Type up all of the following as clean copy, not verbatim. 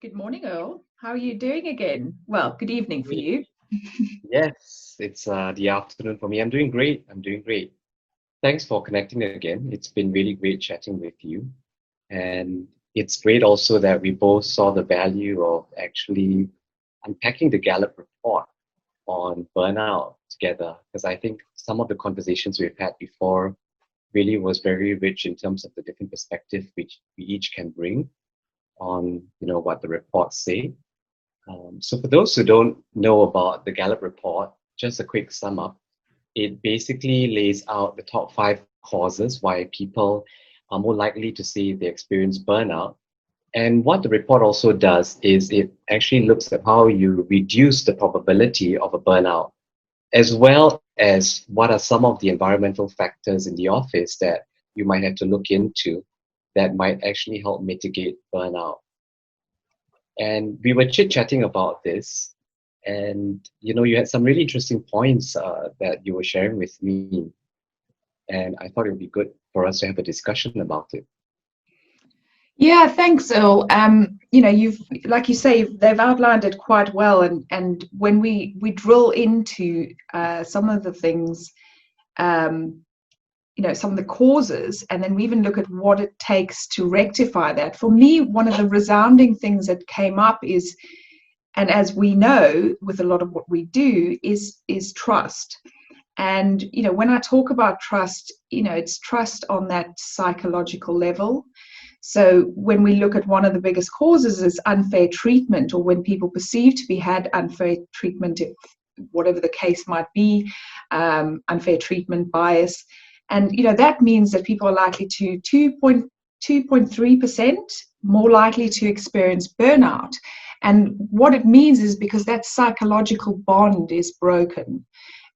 Good morning, Earl. How are you doing again? Well, good evening for Great. you. Yes, it's the afternoon for me. I'm doing great. I'm doing great. Thanks for connecting again. It's been really great chatting with you. And it's great also that we both saw the value of actually unpacking the Gallup report on burnout together. Because I think some of the conversations we've had before really was very rich in terms of the different perspective which we each can bring on, what the reports say. So for those who don't know about the Gallup report, just a quick sum up. It basically lays out the top 5 causes why people are more likely to say they experience burnout. And what the report also does is it actually looks at how you reduce the probability of a burnout, as well as what are some of the environmental factors in the office that you might have to look into that might actually help mitigate burnout. And we were chit-chatting about this, and you had some really interesting points that you were sharing with me, and I thought it would be good for us to have a discussion about it. Yeah, thanks, Earl. You've, like you say, they've outlined it quite well, and when we drill into some of the things, some of the causes, and then we even look at what it takes to rectify that. For me, one of the resounding things that came up is, and as we know with a lot of what we do, is trust. And when I talk about trust, it's trust on that psychological level. So when we look at one of the biggest causes is unfair treatment, or when people perceive to be had unfair treatment, if whatever the case might be, unfair treatment, bias. And that means that people are likely to 2.3% more likely to experience burnout. And what it means is because that psychological bond is broken.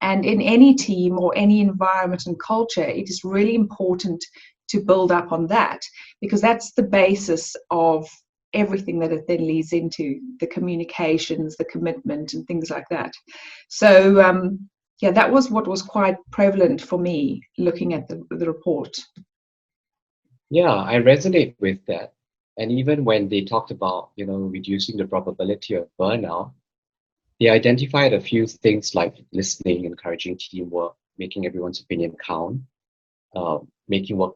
And in any team or any environment and culture, it is really important to build up on that, because that's the basis of everything that it then leads into, the communications, the commitment, and things like that. So, yeah, that was what was quite prevalent for me looking at the report. Yeah, I resonate with that. And even when they talked about, reducing the probability of burnout, they identified a few things like listening, encouraging teamwork, making everyone's opinion count, making work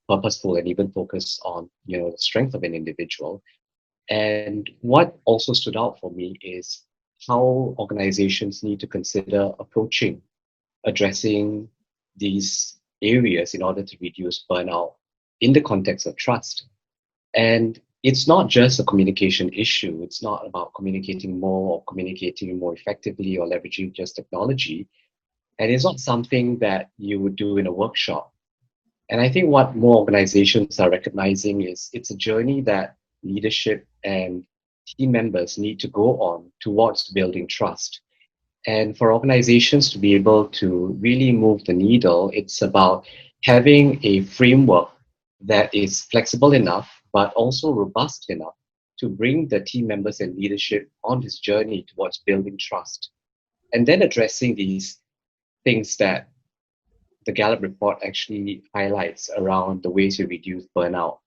purposeful, and even focus on the strength of an individual. And what also stood out for me is how organizations need to consider addressing these areas in order to reduce burnout in the context of trust. And it's not just a communication issue. It's not about communicating more or communicating more effectively or leveraging just technology. And it's not something that you would do in a workshop. And I think what more organizations are recognizing is it's a journey that leadership and team members need to go on towards building trust. And for organizations to be able to really move the needle, it's about having a framework that is flexible enough, but also robust enough to bring the team members and leadership on this journey towards building trust. And then addressing these things that the Gallup report actually highlights around the ways to reduce burnout.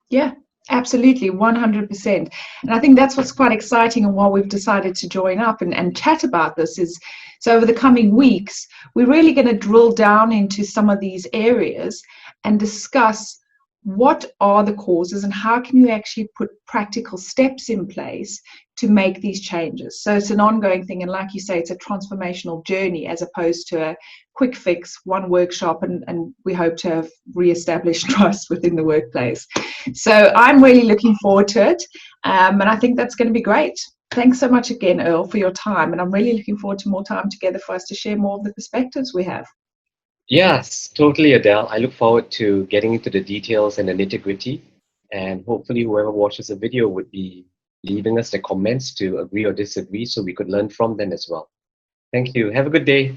Yeah, absolutely, 100%. And I think that's what's quite exciting, and why we've decided to join up and chat about this is, so over the coming weeks, we're really going to drill down into some of these areas and discuss what are the causes and how can you actually put practical steps in place to make these changes. So it's an ongoing thing, and like you say, it's a transformational journey as opposed to a quick fix, one workshop, and we hope to have re-established trust within the workplace. So I'm really looking forward to it, and I think that's going to be great. Thanks so much again, Earl, for your time, and I'm really looking forward to more time together for us to share more of the perspectives we have. Yes, totally, Adele. I look forward to getting into the details and the nitty-gritty. And hopefully whoever watches the video would be leaving us the comments to agree or disagree so we could learn from them as well. Thank you. Have a good day.